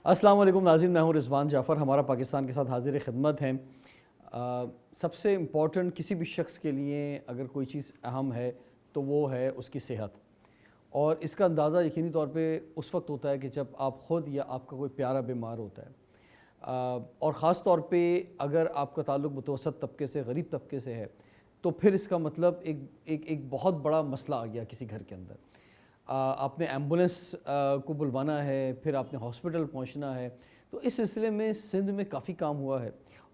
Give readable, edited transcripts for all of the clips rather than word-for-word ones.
السلام علیکم ناظرین، میں ہوں رضوان جعفر. ہمارا پاکستان کے ساتھ حاضر خدمت ہیں. سب سے امپورٹنٹ کسی بھی شخص کے لیے اگر کوئی چیز اہم ہے تو وہ ہے اس کی صحت، اور اس کا اندازہ یقینی طور پہ اس وقت ہوتا ہے کہ جب آپ خود یا آپ کا کوئی پیارا بیمار ہوتا ہے، اور خاص طور پہ اگر آپ کا تعلق متوسط طبقے سے، غریب طبقے سے ہے، تو پھر اس کا مطلب ایک بہت بڑا مسئلہ آ گیا کسی گھر کے اندر. آپ نے ایمبولنس کو بلوانا ہے، پھر آپ نے ہاسپٹل پہنچنا ہے. تو اس سلسلے میں سندھ میں کافی کام ہوا ہے،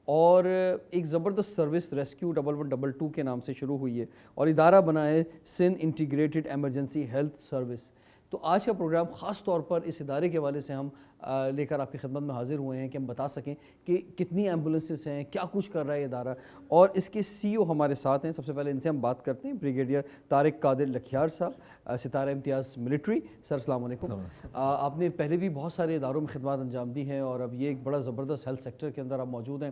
اور ایک زبردست سروس ریسکیو 1122 کے نام سے شروع ہوئی ہے، اور ادارہ بنا ہے Sindh integrated emergency health service. تو آج کا پروگرام خاص طور پر اس ادارے کے حوالے سے ہم لے کر آپ کی خدمت میں حاضر ہوئے ہیں کہ ہم بتا سکیں کہ کتنی ایمبولنسز ہیں، کیا کچھ کر رہا ہے یہ ادارہ. اور اس کے سی او ہمارے ساتھ ہیں. سب سے پہلے ان سے ہم بات کرتے ہیں. بریگیڈیئر طارق قادر لکھیار صاحب، ستارہ امتیاز ملٹری. سر السلام علیکم. آپ نے پہلے بھی بہت سارے اداروں میں خدمات انجام دی ہیں، اور اب یہ ایک بڑا زبردست ہیلتھ سیکٹر کے اندر آپ موجود ہیں.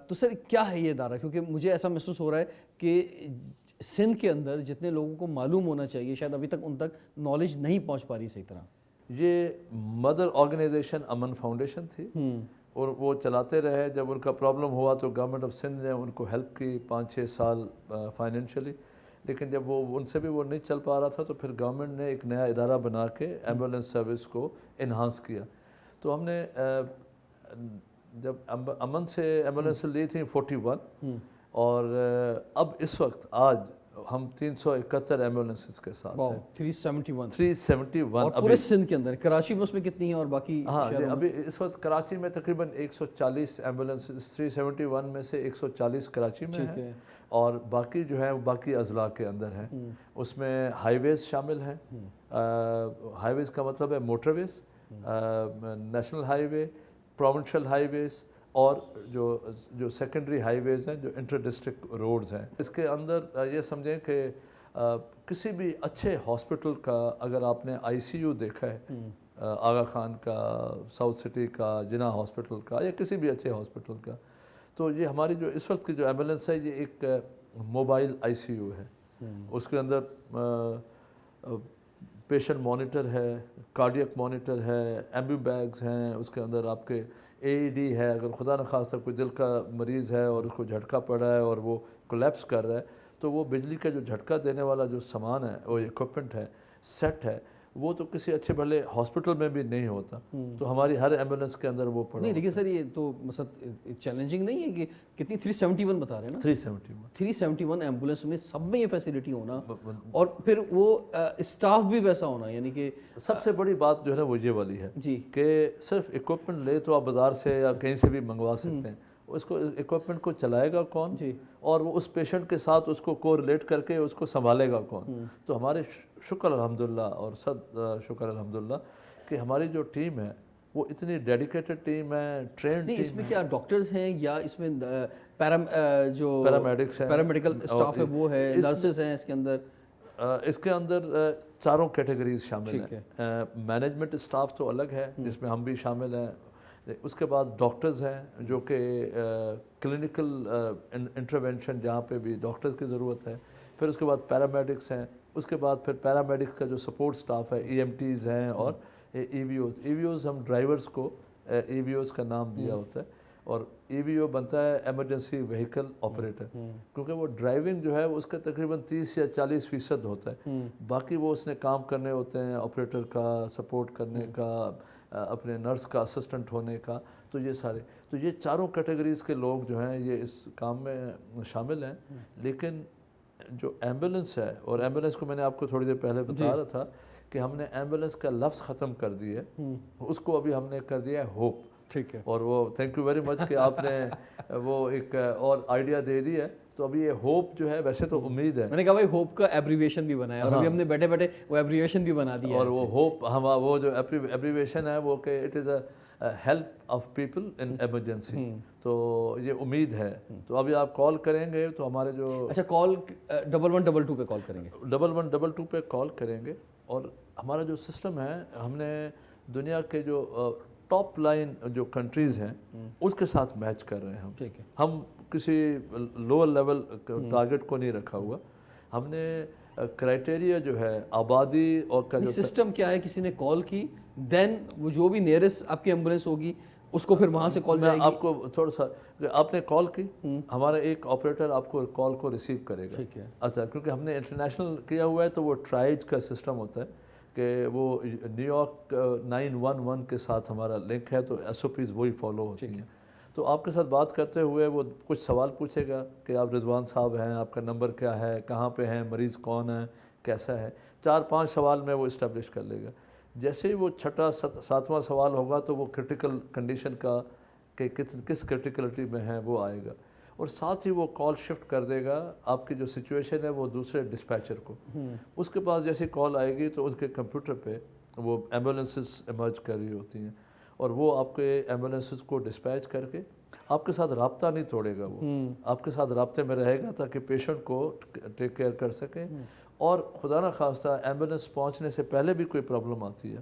تو سر کیا ہے یہ ادارہ؟ کیونکہ مجھے ایسا محسوس ہو رہا ہے کہ سندھ کے اندر جتنے لوگوں کو معلوم ہونا چاہیے شاید ابھی تک ان تک نالج نہیں پہنچ پا رہی صحیح طرح. یہ مدر آرگنائزیشن امن فاؤنڈیشن تھی، اور وہ چلاتے رہے. جب ان کا پرابلم ہوا تو گورنمنٹ آف سندھ نے ان کو ہیلپ کی 5-6 سال فائنینشلی، لیکن جب وہ ان سے بھی وہ نہیں چل پا رہا تھا تو پھر گورنمنٹ نے ایک نیا ادارہ بنا کے ایمبولنس سروس کو انہانس کیا. تو ہم نے جب امن سے ایمبولنس لی تھی 41، اور اب اس وقت آج ہم 371 ایمبولنسز کے ساتھ ہیں. 371 اور پورے سندھ کے اندر. کراچی میں اس میں کتنی ہیں اور باقی؟ ہاں جی، ابھی اس وقت کراچی میں تقریباً 140 ایمبولنسز 371 میں سے 140 کراچی میں ہیں، اور باقی جو ہے باقی اضلاع کے اندر ہیں. اس میں ہائی ویز شامل ہیں. ہائی ویز کا مطلب ہے موٹر ویز، نیشنل ہائی وے، پروونشل ہائی ویز، اور جو سیکنڈری ہائی ویز ہیں، جو انٹر ڈسٹرکٹ روڈز ہیں. اس کے اندر یہ سمجھیں کہ کسی بھی اچھے ہاسپٹل کا، اگر آپ نے آئی سی یو دیکھا ہے آغا خان کا، ساؤتھ سٹی کا، جناح ہاسپٹل کا، یا کسی بھی اچھے ہاسپٹل کا، تو یہ ہماری جو اس وقت کی جو ایمبولنس ہے یہ ایک موبائل آئی سی یو ہے. اس کے اندر پیشنٹ مانیٹر ہے، کارڈیک مانیٹر ہے، ایمبو بیگز ہیں. اس کے اندر آپ کے اے ای ڈی ہے. اگر خدا نخواستہ کوئی دل کا مریض ہے اور اس کو جھٹکا پڑا ہے اور وہ کولیپس کر رہا ہے، تو وہ بجلی کا جو جھٹکا دینے والا جو سامان ہے، وہ ایکوپمنٹ ہے، سیٹ ہے، وہ تو کسی اچھے بھلے ہاسپٹل میں بھی نہیں ہوتا. تو ہماری ہر ایمبولنس کے اندر وہ پڑا نہیں. لیکن سر یہ تو مثلا چیلنجنگ نہیں ہے کہ کتنی 371 بتا رہے ہیں نا؟ 371 ایمبولنس میں سب میں یہ فیسلٹی ہونا، اور پھر وہ اسٹاف بھی ویسا ہونا. یعنی کہ سب سے بڑی بات جو ہے نا وہ یہ والی ہے جی کہ صرف ایکوپمنٹ لے تو آپ بازار سے یا کہیں سے بھی منگوا سکتے ہیں. اس کو ایکوپمنٹ کو چلائے گا کون، اور وہ اس پیشنٹ کے ساتھ اس کو کوریلیٹ کر کے اس کو سنبھالے گا کون. تو ہمارے شکر الحمدللہ، اور صد شکر الحمدللہ کہ ہماری جو ٹیم ہے وہ اتنی ڈیڈیکیٹڈ ٹیم ہے، ٹرینڈ ٹیم. اس میں کیا ڈاکٹرز ہیں یا اس میں جو پیرامیڈکس ہیں، پیرامیڈیکل اسٹاف ہے وہ ہے، نرسز ہیں اس کے اندر؟ اس کے اندر چاروں کیٹیگریز شامل ہیں. مینجمنٹ اسٹاف تو الگ ہے جس میں ہم بھی شامل ہیں. اس کے بعد ڈاکٹرز ہیں جو کہ کلینکل انٹرونشن جہاں پہ بھی ڈاکٹرز کی ضرورت ہے. پھر اس کے بعد پیرامیڈکس ہیں. اس کے بعد پھر پیرامیڈکس کا جو سپورٹ سٹاف ہے، ای ایم ٹیز ہیں، اور ای وی اوز. ای وی اوز ہم ڈرائیورز کو ای وی اوز کا نام دیا ہوتا ہے، اور ای وی او بنتا ہے ایمرجنسی وہیکل آپریٹر. کیونکہ وہ ڈرائیونگ جو ہے اس کا تقریباً 30 یا 40% ہوتا ہے. باقی وہ اس نے کام کرنے ہوتے ہیں، آپریٹر کا سپورٹ کرنے کا، اپنے نرس کا اسسٹنٹ ہونے کا. تو یہ سارے، تو یہ چاروں کیٹیگریز کے لوگ جو ہیں یہ اس کام میں شامل ہیں. لیکن جو ایمبولنس ہے، اور ایمبولنس کو میں نے آپ کو تھوڑی دیر پہلے بتا رہا تھا کہ ہم نے ایمبولنس کا لفظ ختم کر دیا ہے، اس کو ابھی ہم نے کر دیا ہے ہوپ. ٹھیک ہے. اور وہ تھینک یو ویری مچ کہ آپ نے وہ ایک اور آئیڈیا دے دی ہے. تو ابھی یہ ہوپ جو ہے، ویسے تو امید ہے، میں نے کہا بھائی ہوپ کا ایبریویشن بھی بنایا، اور ابھی ہم نے بیٹھے بیٹھے وہ ایبریویشن بھی بنا دیا. اور وہ ہوپ وہ جو ایبریویشن ہے وہ کہ it is a help of people in emergency. تو یہ امید ہے. تو ابھی آپ کال کریں گے تو ہمارے جو اچھا کال 1122 پہ کال کریں گے، 1122 پہ کال کریں گے. اور ہمارا جو سسٹم ہے، ہم نے دنیا کے جو ٹاپ لائن جو کنٹریز ہیں اس کے ساتھ میچ کر رہے ہیں. ہم کسی لوور لیول ٹارگٹ کو نہیں رکھا ہوا. ہم نے کرائٹیریا جو ہے آبادی اور کا جو سسٹم کیا ہے، کسی نے کال کی دین وہ جو بھی نیئرسٹ آپ کی ایمبولینس ہوگی اس کو پھر وہاں سے کال جائے گی؟ آپ کو تھوڑا سا آپ نے کال کی، ہمارا ایک آپریٹر آپ کو کال کو ریسیو کرے گا. ٹھیک ہے. اچھا کیونکہ ہم نے انٹرنیشنل کیا ہوا ہے تو وہ ٹرائیج کا سسٹم ہوتا ہے کہ وہ نیو یارک 911 کے ساتھ ہمارا لنک ہے تو ایس او پیز وہی فالو ہوتی ہیں. تو آپ کے ساتھ بات کرتے ہوئے وہ کچھ سوال پوچھے گا کہ آپ رضوان صاحب ہیں، آپ کا نمبر کیا ہے، کہاں پہ ہیں، مریض کون ہے، کیسا ہے، 4-5 سوال میں وہ اسٹیبلش کر لے گا. جیسے ہی وہ چھٹا 7واں سوال ہوگا تو وہ کرٹیکل کنڈیشن کا کہ کس کرٹیکلٹی میں ہے وہ آئے گا، اور ساتھ ہی وہ کال شفٹ کر دے گا آپ کی جو سچویشن ہے وہ دوسرے ڈسپیچر کو. اس کے پاس جیسی کال آئے گی تو اس کے کمپیوٹر پہ وہ ایمبولینسز ایمرج کر رہی ہوتی ہیں اور وہ آپ کے ایمبولینسز کو ڈسپیچ کر کے آپ کے ساتھ رابطہ نہیں توڑے گا، وہ آپ کے ساتھ رابطے میں رہے گا تاکہ پیشنٹ کو ٹیک کیئر کر سکے. اور خدا نہ خواستہ ایمبولینس پہنچنے سے پہلے بھی کوئی پرابلم آتی ہے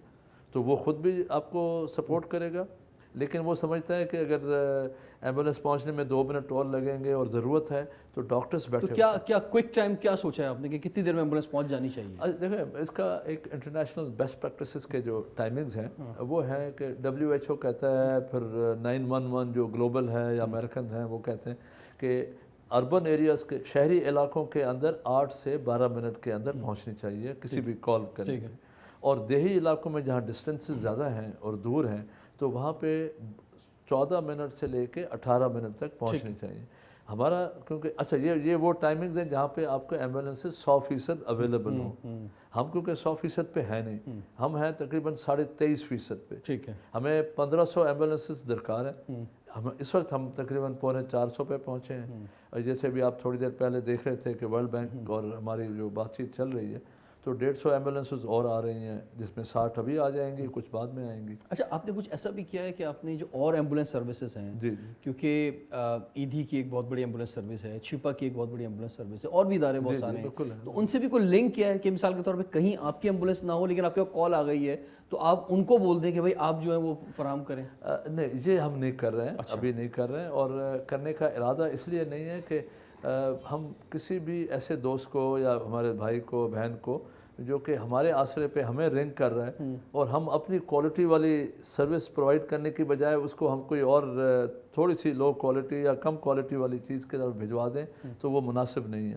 تو وہ خود بھی آپ کو سپورٹ کرے گا، لیکن وہ سمجھتا ہے کہ اگر ایمبولینس پہنچنے میں 2 منٹ اور لگیں گے اور ضرورت ہے تو ڈاکٹرز بیٹھے. تو کیا کوئک ٹائم کیا سوچا ہے آپ نے کہ کتنی دیر میں ایمبولینس پہنچ جانی چاہیے؟ دیکھیں اس کا ایک انٹرنیشنل بیسٹ پریکٹسز کے جو ٹائمنگز ہیں وہ ہیں کہ WHO کہتا ہے، پھر 911 جو گلوبل ہے یا امریکن ہیں وہ کہتے ہیں کہ اربن ایریاز کے شہری علاقوں کے اندر 8 سے 12 منٹ کے اندر پہنچنی چاہیے کسی بھی کال کرنے کے. اور دیہی علاقوں میں جہاں ڈسٹینسز زیادہ ہیں اور دور ہیں تو وہاں پہ 14 منٹ سے لے کے 18 منٹ تک پہنچنی چاہیے ہمارا. کیونکہ اچھا یہ وہ ٹائمنگز ہیں جہاں پہ آپ کا ایمبولینسز 100% اویلیبل ہوں. ہم کیونکہ 100% پہ ہیں نہیں، ہم ہیں تقریباً 23.5% پہ. ٹھیک ہے. ہمیں 1500 ایمبولینسز درکار ہیں. اس وقت ہم تقریباً 450 پہ پہنچے ہیں. اور جیسے بھی آپ تھوڑی دیر پہلے دیکھ رہے تھے کہ ورلڈ بینک اور ہماری جو بات چیت چل رہی ہے تو 150 ایمبولینسز اور آ رہی ہیں جس میں 60 ابھی آ جائیں گی، کچھ بعد میں آئیں گی. اچھا آپ نے کچھ ایسا بھی کیا ہے کہ آپ نے جو اور ایمبولینس سروسز ہیں، جی کیونکہ ایدھی کی ایک بہت بڑی ایمبولینس سروس ہے، چھپا کی ایک بہت بڑی ایمبولینس سروس ہے، اور بھی ادارے بہت سارے ہیں، تو ان سے بھی کوئی لنک کیا ہے کہ مثال کے طور پہ کہیں آپ کی ایمبولینس نہ ہو لیکن آپ کے کال آ گئی ہے تو آپ ان کو بول دیں کہ بھائی آپ جو ہے وہ فراہم کریں؟ نہیں، یہ ہم نہیں کر رہے ہیں، ابھی نہیں کر رہے ہیں، اور کرنے کا ارادہ اس لیے نہیں ہے کہ ہم کسی بھی ایسے دوست کو یا ہمارے بھائی کو بہن کو جو کہ ہمارے آسرے پہ ہمیں رنگ کر رہا ہے اور ہم اپنی کوالٹی والی سروس پرووائڈ کرنے کی بجائے اس کو ہم کوئی اور تھوڑی سی لو کوالٹی یا کم کوالٹی والی چیز کی طرف بھجوا دیں تو وہ مناسب نہیں ہے.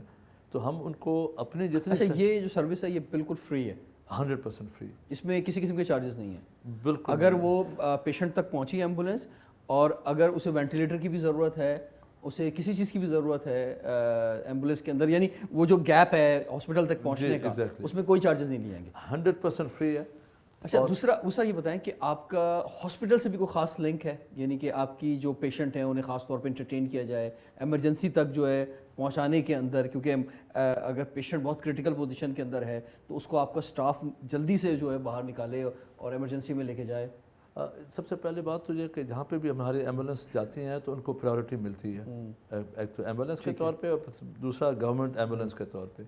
تو ہم ان کو اپنی جتنی اچھا یہ جو سروس ہے یہ بالکل فری ہے؟ 100% فری، اس میں کسی قسم کے چارجز نہیں ہیں؟ بالکل. اگر وہ پیشنٹ تک پہنچی ایمبولینس اور اگر اسے وینٹیلیٹر کی بھی ضرورت ہے، اسے کسی چیز کی بھی ضرورت ہے ایمبولینس کے اندر، یعنی وہ جو گیپ ہے ہاسپٹل تک پہنچنے کا، اس میں کوئی چارجز نہیں لیے گے؟ 100% فری ہے. اچھا دوسرا یہ بتائیں کہ آپ کا ہاسپٹل سے بھی کوئی خاص لنک ہے، یعنی کہ آپ کی جو پیشنٹ ہیں انہیں خاص طور پہ انٹرٹین کیا جائے ایمرجنسی تک جو ہے پہنچانے کے اندر، کیونکہ اگر پیشنٹ بہت کرٹیکل پوزیشن کے اندر ہے تو اس کو آپ کا سٹاف جلدی سے جو ہے باہر نکالے اور ایمرجنسی میں لے کے جائے؟ سب سے پہلے بات تو یہ کہ جہاں پہ بھی ہماری ایمبولینس جاتی ہیں تو ان کو پرائیورٹی ملتی ہے، ایک تو ایمبولینس کے طور پہ اور دوسرا گورنمنٹ ایمبولینس کے طور پہ.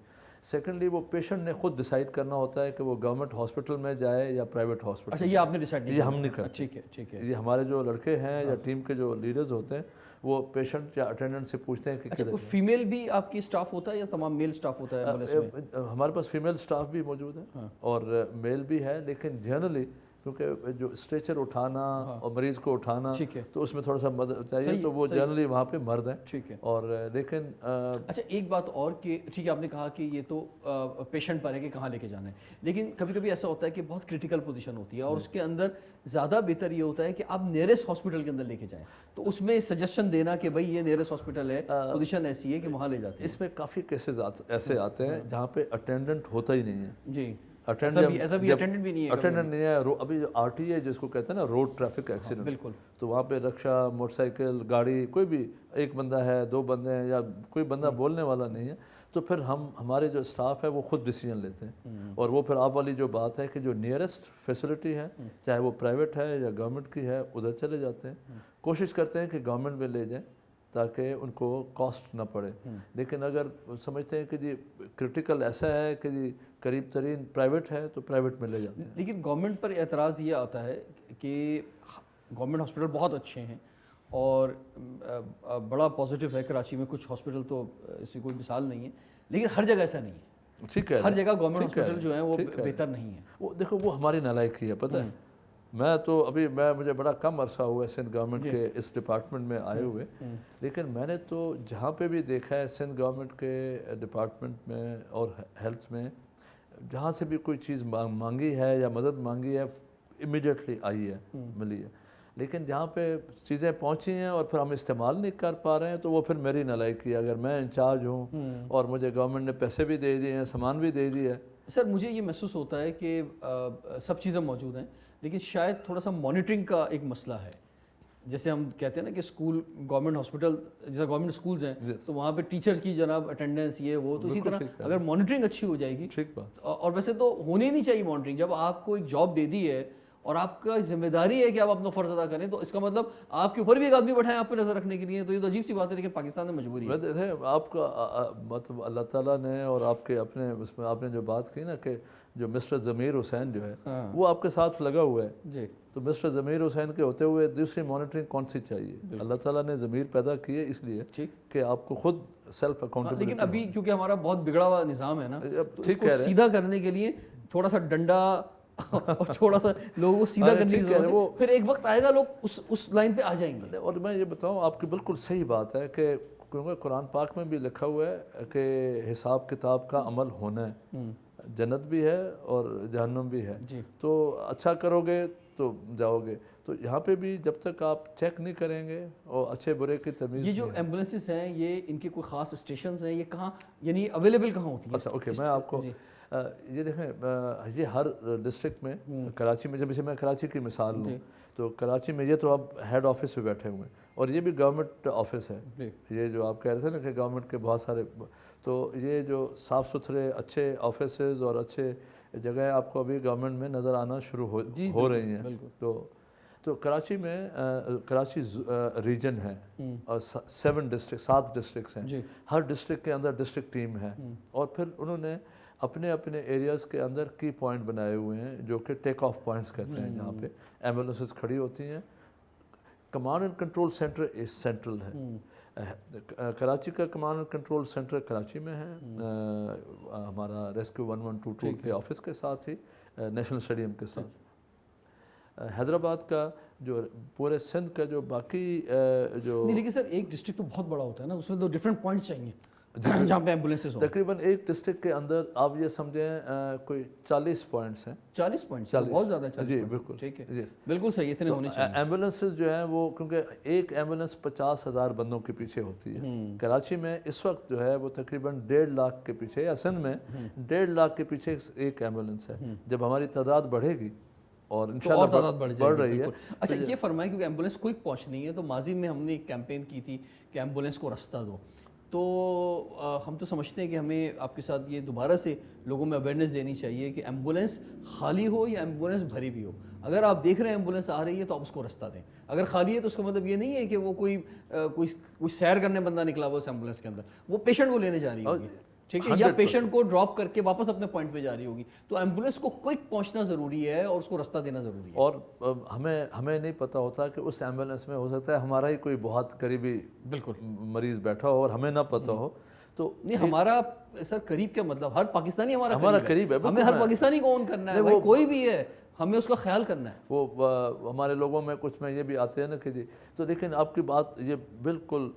سیکنڈلی وہ پیشنٹ نے خود ڈیسائیڈ کرنا ہوتا ہے کہ وہ گورنمنٹ ہاسپٹل میں جائے یا پرائیویٹ ہاسپٹل. اچھا یہ آپ نے ڈیسائیڈ نہیں؟ یہ ہم نہیں کرتے. ٹھیک ہے ٹھیک ہے. یہ ہمارے جو لڑکے ہیں یا ٹیم کے جو لیڈرز ہوتے ہیں وہ پیشنٹ یا اٹینڈنٹ سے پوچھتے ہیں کہ اچھا کوئی فیمیل بھی آپ کی سٹاف ہوتا ہے یا تمام میل سٹاف ہوتا ہے ایمبولینس میں؟ ہمارے پاس فیمیل سٹاف بھی موجود ہے اور میل بھی ہے، لیکن جنرلی کیونکہ جو اسٹریچر اٹھانا اور مریض کو اٹھانا تو اس میں تھوڑا سا مدد چاہیے تو وہ جنرلی وہاں پہ مرد ہیں. ٹھیک ہے. اور لیکن اچھا ایک بات اور کہ ٹھیک ہے آپ نے کہا کہ یہ تو پیشنٹ پر ہے کہ کہاں لے کے جانا ہے، لیکن کبھی کبھی ایسا ہوتا ہے کہ بہت کرٹیکل پوزیشن ہوتی ہے اور اس کے اندر زیادہ بہتر یہ ہوتا ہے کہ آپ نیئرسٹ ہاسپٹل کے اندر لے کے جائیں، تو اس میں سجیشن دینا کہ بھائی یہ نیئرسٹ ہاسپٹل ہے، پوزیشن ایسی ہے کہ وہاں لے جاتے ہیں. اس میں کافی کیسز ایسے آتے ہیں جہاں پہ اٹینڈنٹ ہوتا ہی نہیں ہے. جی اٹینڈنٹ نہیں ہے. ابھی RTA جس کو کہتے ہیں نا روڈ ٹریفک ایکسیڈنٹ، بالکل، تو وہاں پہ رکشہ، موٹر سائیکل، گاڑی، کوئی بھی ایک بندہ ہے، 2 بندے ہیں یا کوئی بندہ بولنے والا نہیں ہے تو پھر ہمارے جو اسٹاف ہے وہ خود ڈیسیجن لیتے ہیں. اور وہ پھر آپ والی جو بات ہے کہ جو نیئرسٹ فیسلٹی ہے چاہے وہ پرائیویٹ ہے یا گورنمنٹ کی ہے ادھر چلے جاتے ہیں. کوشش کرتے ہیں کہ گورنمنٹ میں لے جائیں تاکہ ان کو کاسٹ نہ پڑے. لیکن اگر سمجھتے ہیں کہ جی کرٹیکل ایسا ہے کہ جی قریب ترین پرائیویٹ ہے تو پرائیویٹ میں لے جاتے ہیں. لیکن گورنمنٹ پر اعتراض یہ آتا ہے کہ گورنمنٹ ہاسپٹل بہت اچھے ہیں اور بڑا پازیٹیو ہے، کراچی میں کچھ ہاسپٹل تو اس کی کوئی مثال نہیں ہے، لیکن ہر جگہ ایسا نہیں ہے. ٹھیک ہے ہر جگہ گورنمنٹ ہاسپٹل جو ہیں وہ بہتر نہیں ہے. وہ دیکھو وہ ہماری نالائکی ہے پتہ ہے. میں تو ابھی مجھے بڑا کم عرصہ ہوا ہے سندھ گورنمنٹ کے اس ڈپارٹمنٹ میں آئے ہوئے, لیکن میں نے تو جہاں پہ بھی دیکھا ہے سندھ گورنمنٹ کے ڈپارٹمنٹ میں اور ہیلتھ میں, جہاں سے بھی کوئی چیز مانگی ہے یا مدد مانگی ہے امیڈیٹلی آئی ہے, ملی ہے. لیکن جہاں پہ چیزیں پہنچی ہیں اور پھر ہم استعمال نہیں کر پا رہے ہیں تو وہ پھر میری نالائکی ہے. اگر میں انچارج ہوں اور مجھے گورنمنٹ نے پیسے بھی دے دیے ہیں, سامان بھی دے دیا ہے. سر مجھے یہ محسوس ہوتا ہے کہ سب چیزیں موجود ہیں لیکن شاید تھوڑا سا مانیٹرنگ کا ایک مسئلہ ہے. جیسے ہم کہتے ہیں نا کہ اسکول گورنمنٹ ہاسپٹل جیسے گورنمنٹ اسکولز ہیں تو وہاں پہ ٹیچر کی جناب اٹینڈنس یہ وہ, تو اسی طرح اگر مانیٹرنگ اچھی ہو جائے گی, ٹھیک بات. اور ویسے تو ہونی نہیں چاہیے مانیٹرنگ. جب آپ کو ایک جاب دے دی ہے اور آپ کا ذمہ داری ہے کہ آپ اپنا فرض ادا کریں, تو اس کا مطلب آپ کے اوپر بھی ایک آدمی بٹھائیں آپ پہ نظر رکھنے کے لیے. تو یہ تو عجیب سی بات ہے, لیکن پاکستان میں مجبوری ہے. آپ کا مطلب اللہ تعالیٰ نے اور آپ کے اپنے اس میں آپ نے جو بات کی نا کہ جو مسٹر ضمیر حسین جو ہے وہ آپ کے ساتھ لگا ہوا ہے جی, تو مسٹر ضمیر حسین کے ہوتے ہوئے دوسری مانیٹرنگ کون سی چاہیے؟ اللہ تعالیٰ نے ضمیر پیدا کی ہے اس لیے کہ آپ کو خود سیلف اکاؤنٹیبلٹی. لیکن ابھی کیونکہ ہمارا بہت بگڑا ہوا نظام ہے نا, تو اس کو سیدھا کرنے کے لیے تھوڑا سا ڈنڈا اور تھوڑا سا لوگوں کو سیدھا کرنے کی ضرورت ہے. پھر ایک وقت آئے گا لوگ اس لائن پہ آ جائیں گے. اور میں یہ بتاؤں آپ کی بالکل صحیح بات ہے کہ کیونکہ قرآن پاک میں بھی لکھا ہوا ہے کہ حساب کتاب کا عمل ہونا ہے, جنت بھی ہے اور جہنم بھی ہے. تو اچھا کرو گے تو جاؤ گے. تو یہاں پہ بھی جب تک آپ چیک نہیں کریں گے اور اچھے برے کی تمیز. یہ جو ایمبولینسز ہیں یہ ان کے کوئی خاص اسٹیشنز ہیں, یہ کہاں یعنی اویلیبل کہاں ہوتی ہیں؟ اچھا اوکے, میں آپ کو یہ دیکھیں, یہ ہر ڈسٹرکٹ میں, کراچی میں جب میں کراچی کی مثال لوں تو کراچی میں یہ تو اب ہیڈ آفس پہ بیٹھے ہوئے ہیں اور یہ بھی گورنمنٹ آفس ہے. یہ جو آپ کہہ رہے تھے نا کہ گورنمنٹ کے بہت سارے, تو یہ جو صاف ستھرے اچھے آفیسز اور اچھے جگہیں آپ کو ابھی گورنمنٹ میں نظر آنا شروع ہو رہی ہیں. تو کراچی میں کراچی ریجن ہے اور 7 ڈسٹرکٹس ہیں. ہر ڈسٹرکٹ کے اندر ڈسٹرکٹ ٹیم ہے اور پھر انہوں نے اپنے اپنے ایریاز کے اندر کی پوائنٹ بنائے ہوئے ہیں جو کہ ٹیک آف پوائنٹس کہتے ہیں, جہاں پہ ایمبولینسز کھڑی ہوتی ہیں. Command and control centre central ہے. کراچی کا command and control centre Karachi میں ہے, ہمارا ریسکیو 1122 کے آفس کے ساتھ ہی نیشنل اسٹیڈیم کے ساتھ. حیدرآباد کا جو پورے سندھ کا جو باقی جو لیکن سر ایک ڈسٹرکٹ تو بہت بڑا ہوتا ہے نا, اس میں تو ڈفرینٹ پوائنٹس چاہیے جہاں پہ ایمبولینسز ہوں. تقریباً ایک ڈسٹرکٹ کے اندر آپ یہ سمجھیں کوئی 40 پوائنٹس ہیں. 40 پوائنٹس بہت زیادہ ہے. جی بالکل, ٹھیک ہے, بالکل صحیح, اتنے ہونے چاہیے. ایمبولینسز جو ہیں وہ کیونکہ ایک ایمبولینس 50,000 بندوں کے پیچھے ہوتی ہے. کراچی میں اس وقت جو ہے وہ تقریباً 1.5 لاکھ کے پیچھے, یا سندھ میں 1.5 لاکھ کے پیچھے ایک ایمبولینس ہے. جب ہماری تعداد بڑھے گی اور انشاءاللہ بڑھ رہی ہے. اچھا یہ فرمائیں کیونکہ ایمبولینس کوئک پہنچنی ہے, تو ماضی میں ہم نے ایک کیمپین کی تھی کہ ایمبولینس کو راستہ دو, تو ہم تو سمجھتے ہیں کہ ہمیں آپ کے ساتھ یہ دوبارہ سے لوگوں میں اویئرنیس دینی چاہیے کہ ایمبولینس خالی ہو یا ایمبولینس بھری بھی ہو, اگر آپ دیکھ رہے ہیں ایمبولینس آ رہی ہے تو آپ اس کو راستہ دیں. اگر خالی ہے تو اس کا مطلب یہ نہیں ہے کہ وہ کوئی سیر کرنے بندہ نکلا ہوا اس ایمبولینس کے اندر, وہ پیشنٹ کو لینے جا رہی ہوگی, ٹھیک ہے, یا پیشنٹ کو ڈراپ کر کے واپس اپنے پوائنٹ پہ جا رہی ہوگی. تو ایمبولینس کو کوئک پہنچنا ضروری ہے اور اس کو راستہ دینا ضروری ہے. اور ہمیں نہیں پتہ ہوتا کہ اس ایمبولینس میں ہو سکتا ہے ہمارا ہی کوئی بہت قریبی بالکل مریض بیٹھا ہو اور ہمیں نہ پتہ ہو. تو نہیں ہمارا سر قریب کیا مطلب, ہر پاکستانی ہمارا قریب ہے, ہمیں ہر پاکستانی کو اون کرنا ہے, بھائی کوئی بھی ہے ہمیں اس کا خیال کرنا ہے. وہ ہمارے لوگوں میں کچھ میں یہ بھی آتے ہیں نا کہ جی, تو لیکن آپ کی بات یہ بالکل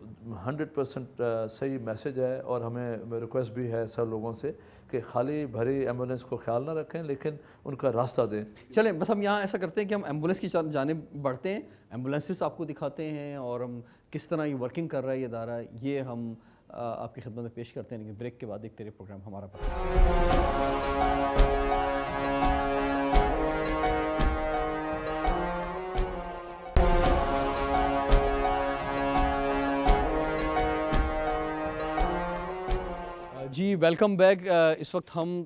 100% صحیح میسج ہے, اور ہمیں ریکویسٹ بھی ہے سب لوگوں سے کہ خالی بھری ایمبولینس کو خیال نہ رکھیں لیکن ان کا راستہ دیں. چلیں بس ہم یہاں ایسا کرتے ہیں کہ ہم ایمبولینس کی جانب بڑھتے ہیں, ایمبولینسز آپ کو دکھاتے ہیں اور ہم کس طرح یہ ورکنگ کر رہا ہے یہ ادارہ, یہ ہم آپ کی خدمت میں پیش کرتے ہیں. لیکن بریک کے بعد ایک تیرے پروگرام ہمارا جی ویلکم بیک. اس وقت ہم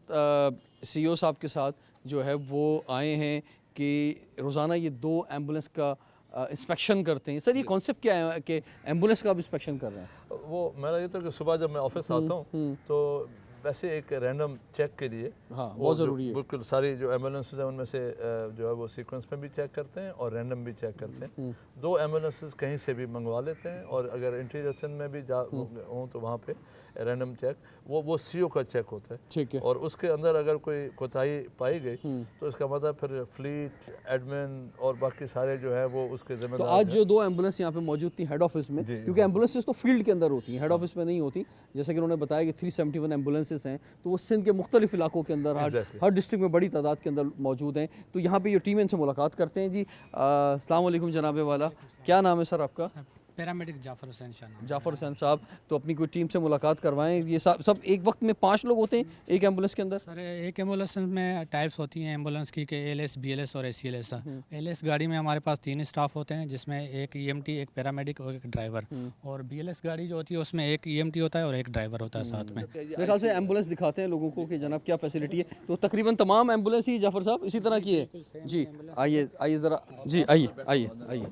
سی او صاحب کے ساتھ جو ہے وہ آئے ہیں کہ روزانہ یہ 2 ایمبولینس کا انسپیکشن کرتے ہیں. سر یہ کانسیپٹ کیا ہے کہ ایمبولینس کا آپ انسپیکشن کر رہے ہیں؟ وہ میرا یہ تھا کہ صبح جب میں آفس آتا ہوں تو ویسے ایک رینڈم چیک کے لیے بہت ضروری ہے, بالکل ساری جو ایمبولینسز ہیں ان میں سے جو ہے وہ سیکوینس میں بھی چیک کرتے ہیں اور رینڈم بھی چیک کرتے ہیں. 2 ایمبولینسز کہیں سے بھی منگوا لیتے ہیں, اور اگر انٹیریئر سندھ میں بھی ہوں تو وہاں پہ رینڈم چیک. वो सीओ का चेक होता है, ठीक है। और उसके अंदर अगर कोई कोताही पाई गई तो इसका मतलब फिर फ्लीट एडमिन और बाकी सारे जो है वो उसके तो जिम्मेदार आज जो 2 एम्बुलेंस यहाँ पे मौजूद थी हेड ऑफिस में, क्योंकि एम्बुलेंसेस तो फील्ड के अंदर होती हैं, हेड ऑफिस में नहीं होती, जैसे कि उन्होंने बताया कि 371 एम्बुलेंसेस हैं, तो वो सिंध के मुख्तलिफ इलाकों के अंदर हर डिस्ट्रिक्ट में बड़ी तादाद के अंदर मौजूद हैं। तो यहाँ पे ये टीम इनसे मुलाकात करते हैं। जी अस्सलाम वालेकुम जनाब वाला, क्या नाम है सर आपका? पैरामेडिक जाफ़र हुसैन शाह नाम। जाफ़र हुसैन साहब, तो अपनी कोई टीम से मुलाकात करवाएं। ये सब एक वक्त में 5 लोग होते हैं एक एम्बुलेंस के अंदर? सर एक एम्बुलेंस में टाइप्स होती हैं एम्बुलेंस की, कि एलएस, बीएलएस और एसीएलएस। एलएस गाड़ी में हमारे पास 3 स्टाफ होते हैं, जिसमें एक ईएमटी, एक पैरामेडिक और एक ड्राइवर। और बीएलएस गाड़ी जो होती है उसमें एक ईएमटी होता है और एक ड्राइवर होता है साथ में। मेरे ख्याल से एम्बुलेंस दिखाते हैं लोगों को कि जनाब क्या फैसिलिटी है। तो तकरीबन तमाम एम्बुलेंस ही जाफ़र साहब इसी तरह की है जी। आइए ज़रा जी, आइए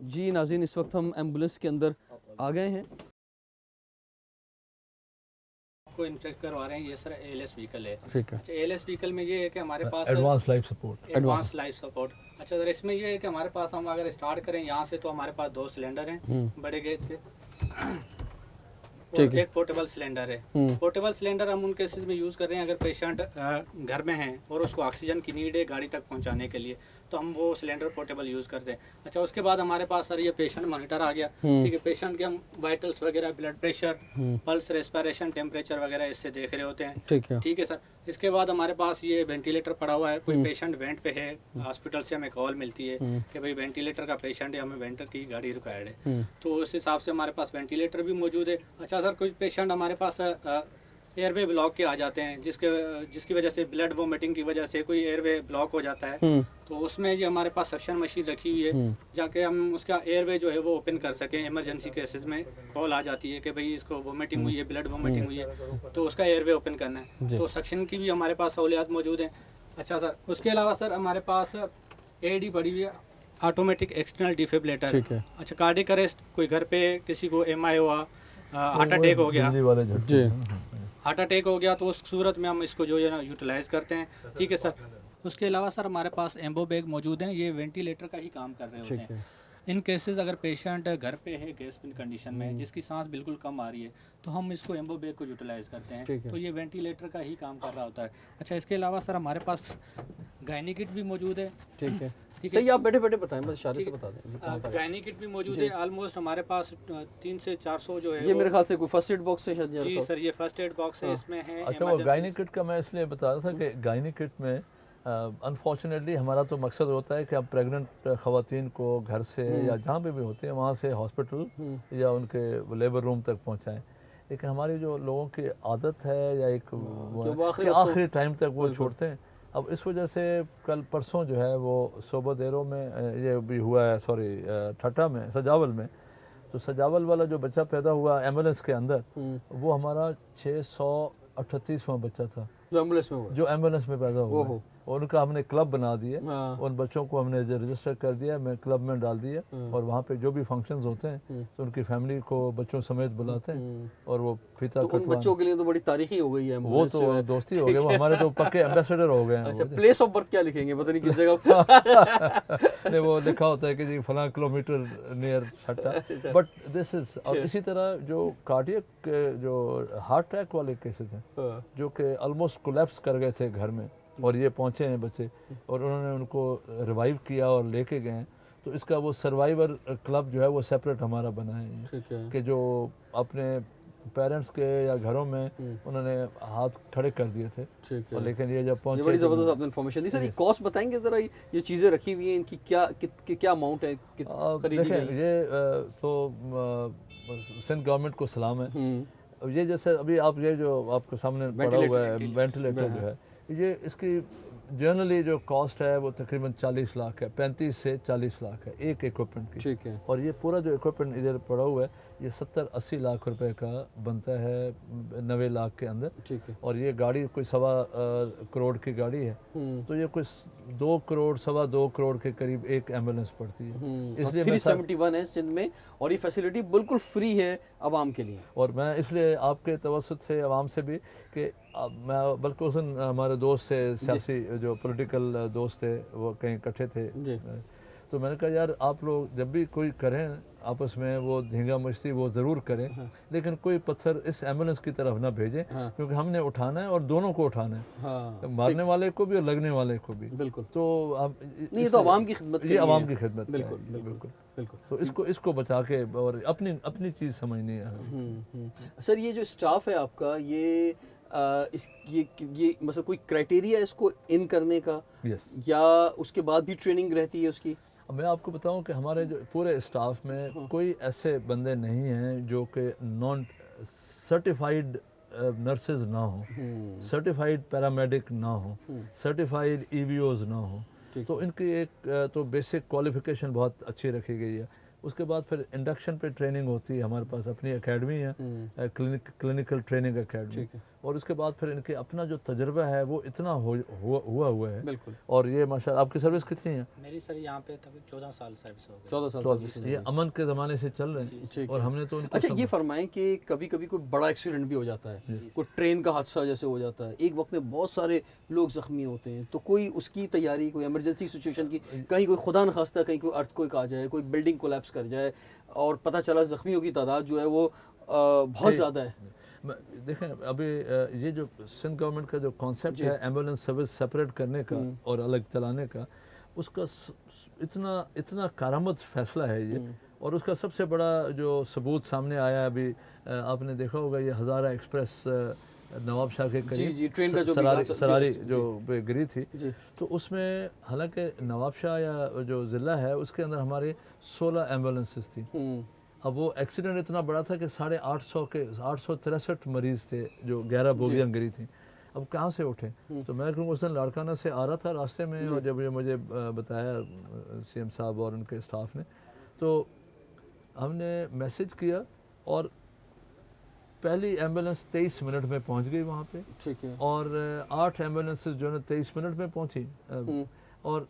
जी। नाज़रीन, इस वक्त हम एम्बुलेंस के अंदर आ गए हैं। को इन्फेक्ट करवा रहे हैं, ये सर एलएस व्हीकल है। ठीक है। अच्छा, एलएस व्हीकल में ये है कि हमारे पास advance life support. Advance life support. अच्छा सर, इसमें ये है कि हमारे पास, हम अगर स्टार्ट करें यहाँ से, तो हमारे पास 2 सिलेंडर हैं बड़े गेज के, और एक पोर्टेबल सिलेंडर है। पोर्टेबल सिलेंडर हम उन केसेस में यूज़ कर रहे हैं अगर पेशेंट घर में हैं और उसको ऑक्सीजन की नीड है गाड़ी तक पहुंचाने के लिए, तो हम वो सिलेंडर पोर्टेबल यूज़ करते हैं। अच्छा, उसके बाद हमारे पास सर ये पेशेंट मॉनिटर आ गया, ठीक है। पेशेंट के हम वाइटल्स वगैरह, blood pressure, pulse, respiration, temperature वगैरह इससे देख रहे होते हैं, ठीक है सर। इसके बाद हमारे पास ये वेंटिलेटर पड़ा हुआ है। कोई पेशेंट वेंट पे है, हॉस्पिटल से हमें कॉल मिलती है कि भाई वेंटिलेटर का पेशेंट है, हमें वेंटर की गाड़ी रिक्वायर्ड है, तो उस हिसाब से हमारे पास वेंटिलेटर भी मौजूद है। अच्छा सर, कुछ पेशेंट हमारे पास एयरवे ब्लॉक के आ जाते हैं, जिसकी वजह से ब्लड वोमिटिंग की वजह से कोई एयरवे ब्लॉक हो जाता है, तो उसमें ये हमारे पास सक्शन मशीन रखी हुई है, जाके हम उसका एयरवे जो है वो ओपन कर सकें। इमरजेंसी केसेस में कॉल आ जाती है कि भाई इसको वोमिटिंग हुई है, ब्लड वोमिटिंग हुई है, तो उसका एयरवे ओपन करना है, तो सक्शन की भी हमारे पास सहूलियात मौजूद हैं। अच्छा सर, उसके अलावा सर हमारे पास एडी पड़ी हुई है, ऑटोमेटिक एक्सटर्नल डिफिब्रिलेटर। अच्छा, कार्डियक अरेस्ट, कोई घर पे किसी को एमआई हुआ, हार्ट अटैक हो गया, हार्ट अटैक हो गया, तो उस सूरत में हम इसको जो है ना यूटिलाइज़ करते हैं, ठीक है सर। उसके अलावा सर हमारे पास एम्बो बैग मौजूद हैं, ये वेंटिलेटर का ही काम कर रहे होते हैं। इन केसेस अगर पेशेंट घर पे है गैस्पिंग कंडीशन में, जिसकी सांस बिल्कुल कम आ रही है, तो हम इसको एम्बो बैग को यूटिलाइज़ करते हैं, तो ये वेंटिलेटर का ही काम कर रहा होता है। अच्छा, इसके अलावा सर हमारे पास गायनी किट भी मौजूद है, ठीक है। सही, आप बैठे बैठे बताएं, बस इशारे से बता दें। गायनी किट भी मौजूद है, ऑलमोस्ट हमारे पास 300 से 400 जो है। ये मेरे ख्याल से कोई फर्स्ट एड बॉक्स है शायद? जी सर, ये फर्स्ट एड बॉक्स है, इसमें है। अच्छा, वो गायनी किट का मैं इसलिए बता रहा था कि गायनी किट में अनफॉर्चुनेटली हमारा तो मकसद होता है कि हम प्रेग्नेंट ख़वातीन को घर से या जहाँ पे भी होते हैं वहाँ से हॉस्पिटल या उनके लेबर रूम तक पहुँचाएं, लेकिन हमारी जो लोगों की आदत है या एक आखिरी टाइम तक वो छोड़ते हैं। अब इस वजह से कल परसों जो है वो सोबो देरो में ये भी हुआ है, सॉरी ठट्टा में, सजावल में, तो सजावल वाला जो बच्चा पैदा हुआ एम्बुलेंस के अंदर, वो हमारा 638वां बच्चा था जो एम्बुलेंस में पैदा हुआ, और उनका हमने क्लब बना दिए, उन बच्चों को हमने रजिस्टर कर दिया, मैं क्लब में डाल दिया, और वहाँ पे जो भी फंक्शंस होते हैं तो उनकी फैमिली को बच्चों समेत बुलाते हैं, और वो फीता तो उन बच्चों के लिए तो बड़ी तारीखी हो गई है, वो तो दोस्ती हो गई, वो हमारे तो पक्के एम्बेसडर हो गए हैं। अच्छा, प्लेस ऑफ बर्थ क्या लिखेंगे, पता नहीं किस जगह नहीं, वो लिखा होता है कि जी फलां kilometre near Thatta, but this is. और इसी तरह जो कार्डियक, जो हार्ट अटैक वाले केसेस हैं, जो कि ऑलमोस्ट कोलैप्स कर गए थे घर में, और ये पहुँचे हैं बच्चे, और उन्होंने उनको रिवाइव किया और लेके गए हैं, तो इसका वो सर्वाइवर क्लब जो है वो सेपरेट हमारा बना है, कि जो अपने पेरेंट्स के या घरों में उन्होंने हाथ खड़े कर दिए थे, और लेकिन ये जब पहुँचे, बड़ी ज़बरदस्त आपने इन्फॉर्मेशन दी सर। ये कॉस्ट बताएंगे ज़रा, ये चीज़ें रखी हुई हैं, इनकी क्या अमाउंट है? देखें, ये तो सिंध गवर्नमेंट को सलाम है। ये जैसे अभी आप ये जो आपके सामने पड़ा हुआ है वेंटिलेटर जो है, ये इसकी जनरली जो कॉस्ट है वो तकरीबन 40 लाख है, 35 से 40 लाख है एक इक्विपमेंट की, ठीक है। और ये पूरा जो इक्विपमेंट इधर पड़ा हुआ है ये 70-80 लाख रुपए का बनता है 90 लाख के अंदर, ठीक है। और ये गाड़ी कोई 1.25 करोड़ की गाड़ी है, तो ये कुछ 2 करोड़ 2.25 करोड़ के करीब एक एम्बुलेंस पड़ती है। इसलिए 371 है सिंध में, और ये फैसिलिटी बिल्कुल फ्री है आवाम के लिए। और मैं इसलिए आपके तवसत से आवाम से भी कि मैं बल्कि उस दिन हमारे दोस्त से सियासी जो पॉलिटिकल दोस्त थे वो कहीं इकट्ठे थे, तो मैंने कहा यार आप लोग जब भी कोई करें आपस में वो धींगा मस्ती वो ज़रूर करें, लेकिन कोई पत्थर इस एम्बुलेंस की तरफ ना भेजें, क्योंकि हमने उठाना है और दोनों को उठाना है, हाँ, मारने वाले को भी और लगने वाले को भी। बिल्कुल। तो आप नहीं, ये तो आवाम की खिदमत, ये आवाम की खिदमत है। बिल्कुल बिल्कुल बिल्कुल। तो इसको बचा के और अपनी चीज़ समझनी है। सर ये जो स्टाफ है आपका, ये ये मतलब कोई क्राइटेरिया है इसको इन करने का, या उसके बाद भी ट्रेनिंग रहती है उसकी? अब मैं आपको बताऊं कि हमारे जो पूरे स्टाफ में कोई ऐसे बंदे नहीं हैं जो कि नॉन सर्टिफाइड नर्सेज ना हो, सर्टिफाइड पैरामेडिक ना हो, सर्टिफाइड ईवीओज ना हो। तो इनकी एक तो बेसिक क्वालिफिकेशन बहुत अच्छी रखी गई है। उसके बाद फिर इंडक्शन पे ट्रेनिंग होती है, हमारे पास अपनी एकेडमी है, क्लिनिकल ट्रेनिंग एकेडमी, और उसके बाद फिर इनके अपना जो तजुर्बा है वो इतना हुआ है। बिल्कुल। और ये माशाल्लाह, आपकी सर्विस कितनी है? मेरी सर यहाँ पे तभी 14 साल सर्विस हो गई। 14 साल सर्विस। ये अमन के ज़माने से चल रहे हैं, और हमने तो उनको अच्छा ये फरमाएं कि कभी कभी कोई बड़ा एक्सीडेंट भी हो जाता है, कोई ट्रेन का हादसा जैसे हो जाता है, एक वक्त में बहुत सारे लोग ज़ख्मी होते हैं, तो कोई उसकी तैयारी, कोई इमरजेंसी सिचुएशन की, कहीं कोई खुदा न खास्ता कहीं कोई अर्थक्वेक आ जाए, कोई बिल्डिंग कोलैप्स कर जाए और पता चला ज़ख्मियों की तादाद जो है वो बहुत ज़्यादा है। देखें अभी ये जो सिंध गवर्नमेंट का जो कॉन्सेप्ट है एम्बुलेंस सर्विस सेपरेट करने का और अलग चलाने का, उसका इतना कारामद फैसला है ये, और उसका सबसे बड़ा जो सबूत सामने आया अभी आपने देखा होगा, ये हज़ारा एक्सप्रेस नवाब शाह के करीब ट्रेन का जो सरारी जो गिरी थी, तो उसमें हालांकि नवाब शाह या जो ज़िला है उसके अंदर हमारे 16 एम्बुलेंसेस थी। अब वो एक्सीडेंट इतना बड़ा था कि 863 मरीज़ थे, जो 11 बोगियाँ गिरी थी। अब कहाँ से उठे? तो मैं क्योंकि उस दिन लाड़काना से आ रहा था रास्ते में, और जब ये मुझे बताया सीएम साहब और उनके स्टाफ ने, तो हमने मैसेज किया और पहली एम्बुलेंस 23 मिनट में पहुंच गई वहाँ पे। ठीक है। और 8 एम्बुलेंसेस जो है 23 मिनट में पहुंची, और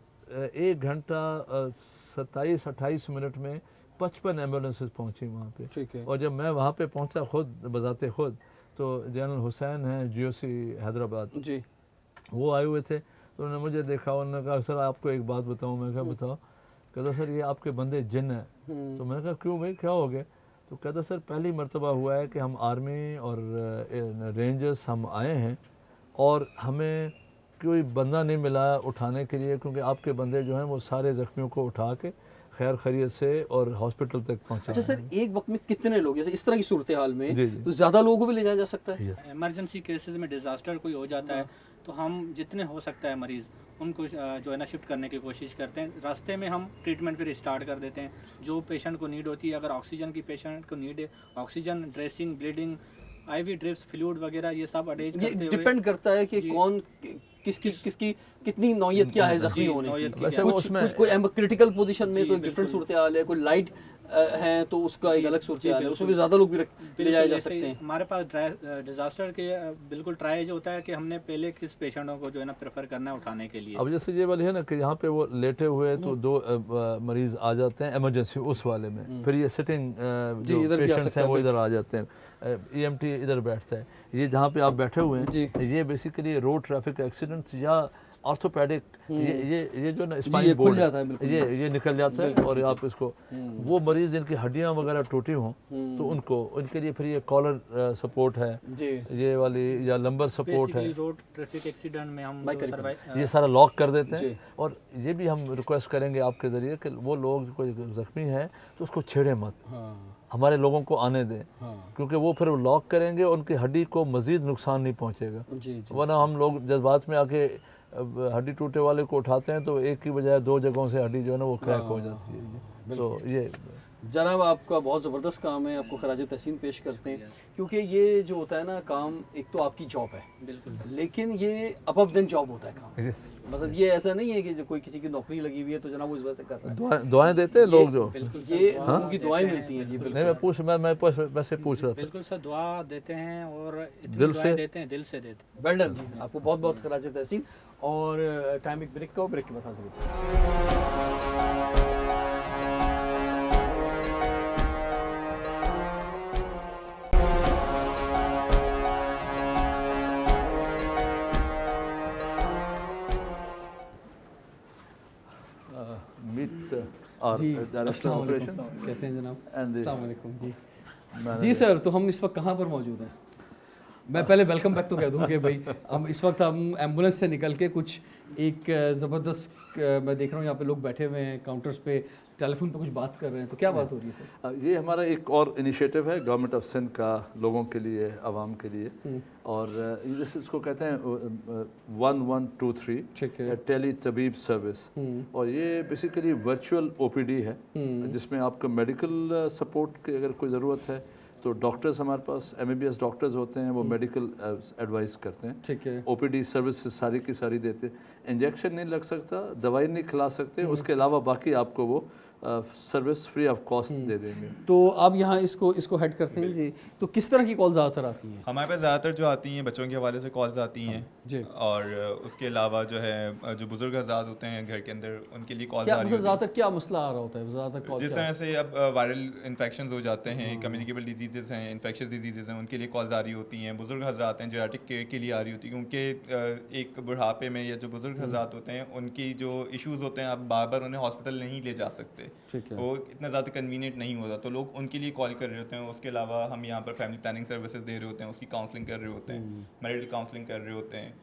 1 घंटा 27-28 मिनट में 55 एम्बुलेंसेस पहुंची वहाँ पे। ठीक है। और जब मैं वहाँ पे पहुंचा खुद बजाते खुद, तो जनरल हुसैन हैं GOC हैदराबाद जी, वो आए हुए थे। तो उन्होंने मुझे देखा, उन्होंने कहा सर आपको एक बात बताऊँ। मैं कहा बताओ। कहता सर ये आपके बंदे जिन हैं। तो मैंने कहा क्यों भाई, क्या हो गया? तो कहता सर पहली मरतबा हुआ है कि हम आर्मी और रेंजर्स हम आए हैं और हमें कोई बंदा नहीं मिला उठाने के लिए, क्योंकि आपके बंदे जो हैं वो सारे ज़ख्मियों को उठा के खैर खैरियत से और हॉस्पिटल तक पहुंचा। अच्छा सर, एक वक्त में कितने लोग, जैसे इस तरह की सूरत हाल में तो ज़्यादा लोगों को भी ले जाया जा सकता है? इमरजेंसी केसेस में डिज़ास्टर कोई हो जाता है तो हम जितने हो सकता है मरीज़ उनको जो है ना शिफ्ट करने की कोशिश करते हैं। रास्ते में हम ट्रीटमेंट फिर स्टार्ट कर देते हैं। जो पेशेंट को नीड होती है, अगर ऑक्सीजन की पेशेंट को नीड है, oxygen, dressing, bleeding, IV drips, fluid वगैरह ये सब अरेंज करते हुए डिपेंड करता है कि कौन किसकी कितनी नौयत क्या है जख्मी होने की। कोई क्रिटिकल पोजीशन में कोई डिफरेंट सूरत हाल है, कोई लाइट हैं तो उसका एक अलग सूरत हाल है, उसमें भी ज़्यादा लोग भी ले जाए जा सकते हैं। हमारे पास डिजास्टर के बिल्कुल ट्राई जो होता है कि हमने पहले किस पेशेंटों को जो है ना प्रेफर करना है उठाने के लिए। अब जैसे ये वाली है ना कि यहाँ पे वो लेटे हुए तो 2 मरीज़ आ जाते हैं इमरजेंसी उस वाले में, फिर ये सिटिंग जो पेशेंट्स हैं वो इधर आ जाते हैं, EMT इधर बैठता है। ये जहाँ पे आप बैठे हुए हैं ये बेसिकली रोड ट्रैफिक एक्सीडेंट्स या ऑर्थोपेडिक, ये जो ना स्पाइन बोर्ड ये निकल जाता है, और आप इसको वो मरीज जिनकी हड्डियां वगैरह टूटी हों तो उनके लिए फिर ये कॉलर सपोर्ट है, ये वाली या लंबर सपोर्ट है। रोड ट्रैफिक एक्सीडेंट में हम ये सारा लॉक कर देते हैं। और ये भी हम रिक्वेस्ट करेंगे आपके ज़रिए कि वो लोग कोई ज़ख्मी है तो उसको छेड़े मत, हमारे लोगों को आने दें, क्योंकि वो फिर लॉक करेंगे, उनकी हड्डी को मज़ीद नुकसान नहीं पहुँचेगा। वरना हम लोग जज्बात में आके हड्डी टूटे वाले को उठाते हैं तो एक की बजाय 2 जगहों से हड्डी जो है ना वो क्रैक हो जाती है। तो ये जनाब आपका बहुत ज़बरदस्त काम है, आपको खराज तहसीन पेश करते हैं, क्योंकि ये जो होता है ना काम, एक तो आपकी जॉब है बिल्कुल, लेकिन ये अबव देन जॉब होता है काम। मतलब ये ऐसा नहीं है कि जो कोई किसी की नौकरी लगी हुई है तो जनाब वो इस वजह से कर रहा है। दुआएं देते हैं लोग, जो ये उनकी दुआएं मिलती हैं। जी बिल्कुल। नहीं मैं वैसे पूछ रहा था। बिल्कुल सर, दुआ देते हैं और दिल से देते हैं, दिल से देते हैं। वेल डन जी, आपको बहुत बहुत खराज तहसीन। और टाइम एक ब्रेक का, ब्रेक के बाद हाजिर होते हैं। meet our director of operations. कैसे हैं जनाब? And the अस्सलाम वालेकुम जी। जी सर, तो हम इस वक्त कहाँ पर मौजूद हैं? मैं पहले वेलकम बैक तो कह दूं कि भाई हम एम्बुलेंस से निकल के कुछ एक ज़बरदस्त मैं देख रहा हूँ यहाँ पे लोग बैठे हुए हैं काउंटर्स पे, टेलीफोन पे कुछ बात कर रहे हैं, तो क्या बात हो रही है सर? ये हमारा एक और इनिशिएटिव है गवर्नमेंट ऑफ सिंध का, लोगों के लिए, आवाम के लिए, और जैसे इसको कहते हैं 1123, ठीक है, टेली तबीब सर्विस, और ये बेसिकली वर्चुअल ओपीडी है जिसमें आपको मेडिकल सपोर्ट की अगर कोई ज़रूरत है तो डॉक्टर्स हमारे पास MBBS डॉक्टर्स होते हैं, वो मेडिकल एडवाइस करते हैं, ठीक है, OPD सर्विसेज सारी की सारी देते हैं, इंजेक्शन नहीं लग सकता, दवाई नहीं खिला सकते, उसके अलावा बाकी आपको वो सर्विस फ्री ऑफ कॉस्ट दे देंगे। तो आप यहाँ इसको हेड करते हैं जी, तो किस तरह की कॉल ज़्यादातर आती हैं? हमारे पास ज़्यादातर जो आती हैं बच्चों के हवाले से कॉल्स आती हैं जी, और उसके अलावा जो है जो बुजुर्ग हज़रात होते हैं घर के अंदर, उनके लिए कॉल्स क्या आ रही मतलब होती ज़्यादातर क्या मसला आ रहा होता है ज़्यादातर हैं। कॉल? जिस तरह से अब वायरल इन्फेक्शंस हो जाते हैं, कम्युनिकेबल डिजीज़ हैं, इन्फेक्शस डिजीज़ हैं, उनके लिए कॉल्स आ रही होती हैं। बुजुर्ग हज़रात हैं, जेनेटिक केयर के लिए आ रही होती है, क्योंकि एक बुढ़ापे में या जो बुजुर्ग हज़रात होते हैं उनकी जो इश्यूज़ होते हैं, आप बार बार उन्हें हॉस्पिटल नहीं ले जा सकते, ठीक है, वो इतना ज़्यादा कन्वीनियंट नहीं होता, तो लोग उनके लिए कॉल कर रहे होते हैं। उसके अलावा हम यहाँ पर फैमिली प्लानिंग सर्विसेज दे रहे होते हैं, उसकी काउंसलिंग कर रहे होते हैं, मैरिटल काउंसलिंग कर रहे होते हैं,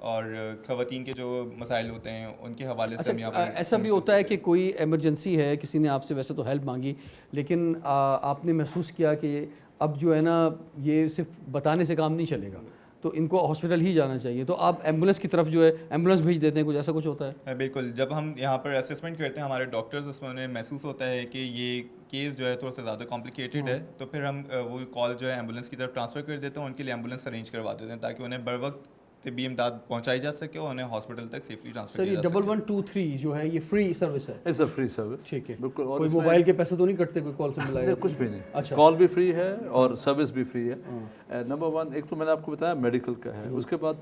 और ख़वातीन के जो मसाइल होते हैं उनके हवाले से हम यहाँ पर। ऐसा भी होता है कि कोई इमरजेंसी है, किसी ने आपसे वैसे तो हेल्प मांगी, लेकिन आपने महसूस किया कि अब जो है ना ये सिर्फ बताने से काम नहीं चलेगा, तो इनको हॉस्पिटल ही जाना चाहिए, तो आप एम्बुलेंस की तरफ जो है एम्बुलेंस भेज देते हैं, कुछ ऐसा कुछ होता है? बिल्कुल, जब हम यहाँ पर असेसमेंट करते हैं हमारे डॉक्टर्स, उसमें उन्हें महसूस होता है कि ये केस जो है थोड़ा सा ज़्यादा कॉम्प्लिकेटेड है, तो फिर हम वो कॉल जो है एम्बुलेंस की तरफ ट्रांसफ़र कर देते हैं, उनके लिए एम्बुलेंस अरेंज करवा देते हैं ताकि उन्हें बर वक्त तिब्बी इमदाद पहुँचाई जा सके और उन्हें हॉस्पिटल तक सेफली ट्रांसफ़र सर, ये किया जा सके। 1123 जो है ये फ्री सर्विस है? इट्स अ फ्री सर्विस, ठीक है, बिल्कुल। और कोई मोबाइल के पैसे तो नहीं कटते कोई कॉल से मिलाएगा? कुछ भी नहीं, अच्छा, कॉल भी फ्री है और सर्विस भी फ्री है। नंबर 1 एक तो मैंने आपको बताया मेडिकल का है, उसके बाद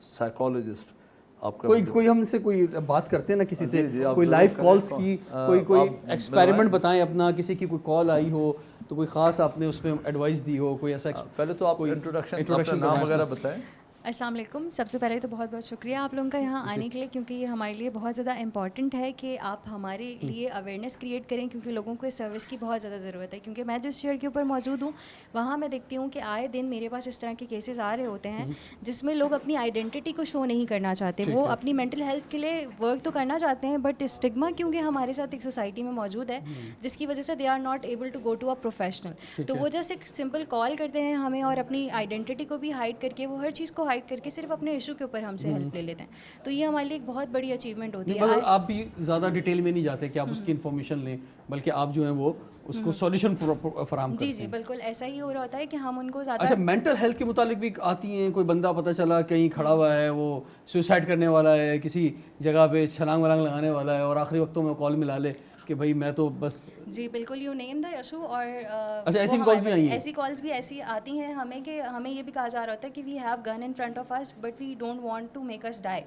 साइकोलॉजिस्ट आपका कोई हमसे कोई बात करते हैं ना किसी से, जी, आप कोई जरूर लाइव करें, कॉल्स की, कोई आप एक्सपेरिमेंट बताएं अपना, किसी की कोई कॉल आई हो तो कोई ख़ास आपने उसमें एडवाइस दी हो, कोई ऐसा पहले तो आप इंट्रोडक्शन नाम वगैरह बताएं। अस्सलाम वालेकुम। सबसे पहले तो बहुत बहुत शुक्रिया आप लोगों का यहाँ आने के लिए, क्योंकि ये हमारे लिए बहुत ज़्यादा इंपॉर्टेंट है कि आप हमारे लिए अवेयरनेस क्रिएट करें, क्योंकि लोगों को इस सर्विस की बहुत ज़्यादा ज़रूरत है। क्योंकि मैं जिस शेयर के ऊपर मौजूद हूँ वहाँ मैं देखती हूँ कि आए दिन मेरे पास इस तरह के केसेस आ रहे होते हैं जिसमें लोग अपनी आइडेंटिटी को शो नहीं करना चाहते, वो अपनी मेंटल हेल्थ के लिए वर्क तो करना चाहते हैं, बट स्टिग्मा क्योंकि हमारे साथ एक सोसाइटी में मौजूद है जिसकी वजह से they are not able to go to a professional, तो वो जस्ट एक सिंपल कॉल करते हैं हमें और अपनी आइडेंटिटी को भी हाइड करके, वो हर चीज़ को हाइड करके सिर्फ अपने इशू के ऊपर हमसे हेल्प ले लेते हैं। तो ये हमारे लिए एक बहुत बड़ी अचीवमेंट होती है। आप भी ज़्यादा डिटेल में नहीं जाते कि आप उसकी इन्फॉर्मेशन लें, बल्कि आप जो है वो उसको सॉल्यूशन फराहम करते हैं? जी, बिल्कुल ऐसा ही हो रहा होता है कि हम उनको ज़्यादा। अच्छा, मेंटल हेल्थ के मुतालिक भी आती हैं? कोई बंदा पता चला कहीं खड़ा हुआ है, वो सुसाइड करने वाला है, किसी जगह पे छलांग वलांग लगाने वाला है, और आखिरी वक्तों में कॉल मिला ले कि भाई मैं तो बस। जी बिल्कुल, यू नेम द इशू। और अच्छा, ऐसी कॉल्स भी आई हैं? ऐसी कॉल्स भी ऐसी आती हैं हमें कि हमें ये भी कहा जा रहा होता है कि we have gun in front of us but we don't want to make us die,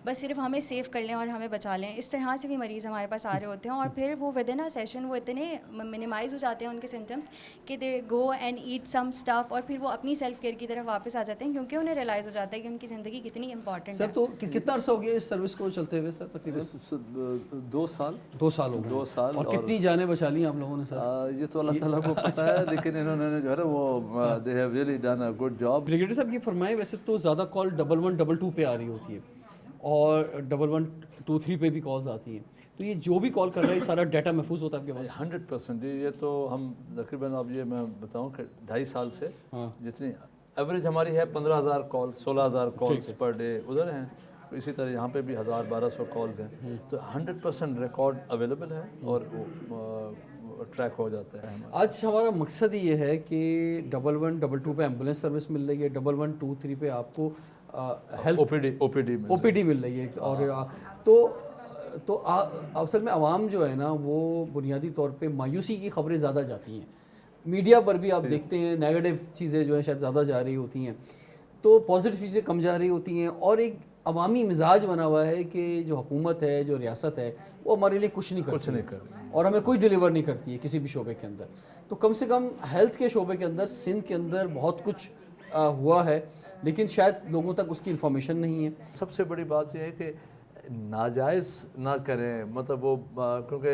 बस सिर्फ हमें सेव कर लें और हमें बचा लें। इस तरह से भी मरीज़ हमारे पास आ रहे होते हैं, और फिर वो विद इन अ सेशन वो इतने मिनिमाइज़ हो जाते हैं उनके सिम्टम्स कि दे go and eat some stuff, और फिर वो अपनी सेल्फ केयर की तरफ वापस आ जाते हैं, क्योंकि उन्हें रियलाइज़ हो जाता है कि उनकी ज़िंदगी कितनी इंपॉर्टेंट है। सर, तो कितना अर्सा हो गया इस सर्विस को चलते हुए सर? तकरीबन 2 साल। 2 साल हो गए। 2 साल। और कितनी जाने बचा ली आप लोगों ने सर? ये तो अल्लाह ताला को पता है, लेकिन इन्होंने जो है वो they have really done a good job. Brigadier साहब ये फरमाएं, वैसे तो ज़्यादा कॉल 1122 पे आ रही होती है और 1123 पे भी कॉल्स आती हैं, तो ये जो भी कॉल कर रहा है सारा डाटा महफूज होता है आपके पास? 100% ये तो हम तकरीबन, अब ये मैं बताऊँ कि 2.5 साल से जितनी एवरेज हमारी है 15,000 कॉल, 16,000 कॉल्स पर डे उधर हैं, इसी तरह यहाँ पे भी 1,000-1,200 कॉल्स हैं, तो 100% रिकॉर्ड अवेलेबल है और ट्रैक हो जाता है। आज हमारा मकसद ये है कि 1122 पे एम्बुलेंस सर्विस मिल रही है, 1123 पे आपको हेल्थ ओपीडी मिल रही है, और तो असल में आवाम जो है ना वो बुनियादी तौर पे मायूसी की खबरें ज़्यादा जाती हैं, मीडिया पर भी आप देखते हैं नेगेटिव चीज़ें जो है शायद ज़्यादा जा रही होती हैं, तो पॉजिटिव चीज़ें कम जा रही होती हैं, और एक अवामी मिजाज बना हुआ है कि जो हुकूमत है, जो रियासत है, वो हमारे लिए कुछ नहीं करती और हमें कोई डिलीवर नहीं करती है किसी भी शोबे के अंदर। तो कम से कम हेल्थ के शोबे के अंदर सिंध के अंदर बहुत कुछ हुआ है, लेकिन शायद लोगों तक उसकी इन्फॉर्मेशन नहीं है। सबसे बड़ी बात यह है कि नाजायज़ ना करें, मतलब वो क्योंकि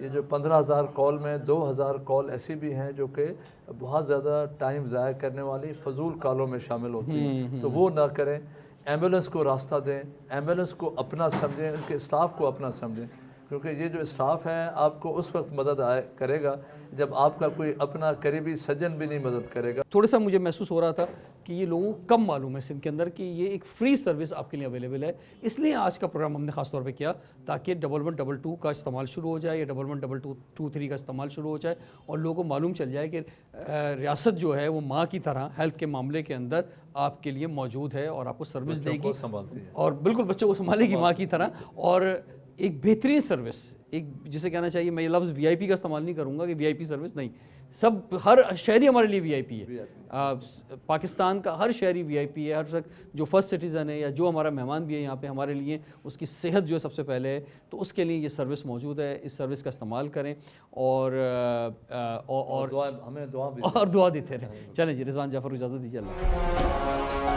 ये जो 15,000 कॉल में 2,000 कॉल ऐसी भी हैं जो कि बहुत ज़्यादा टाइम ज़ाया करने वाली फजूल कॉलों में शामिल होती हैं, तो वो ना करें। एम्बुलेंस को रास्ता दें, एम्बुलेंस को अपना समझें, उनके स्टाफ को अपना समझें, क्योंकि ये जो स्टाफ है आपको उस वक्त मदद करेगा जब आपका कोई अपना करीबी सज्जन भी नहीं मदद करेगा। थोड़ा सा मुझे महसूस हो रहा था कि ये लोगों को कम मालूम है सिंध के अंदर कि ये एक फ्री सर्विस आपके लिए अवेलेबल है, इसलिए आज का प्रोग्राम हमने ख़ास तौर पे किया ताकि 1122 का इस्तेमाल शुरू हो जाए या 112223 का इस्तेमाल शुरू हो जाए और लोगों को मालूम चल जाए कि रियासत जो है वो माँ की तरह हेल्थ के मामले के अंदर आपके लिए मौजूद है और आपको सर्विस देगी, संभालती है और बिल्कुल बच्चों को संभालेगी माँ की तरह, और एक बेहतरीन सर्विस, एक जिसे कहना चाहिए, मैं ये लफ्ज़ वीआईपी का इस्तेमाल नहीं करूँगा कि वीआईपी सर्विस नहीं, सब हर शहरी हमारे लिए वीआईपी है। पाकिस्तान का हर शहरी वीआईपी है, हर जो फर्स्ट सिटीज़न है या जो हमारा मेहमान भी है यहाँ पे हमारे लिए, उसकी सेहत जो है सबसे पहले है, तो उसके लिए ये सर्विस मौजूद है। इस सर्विस का इस्तेमाल करें और हमें दुआ भी और दुआ देते रहें। चलें जी, रिजवान जाफ़र इजाज़त दीजिए, अल्लाह हाफ़िज़।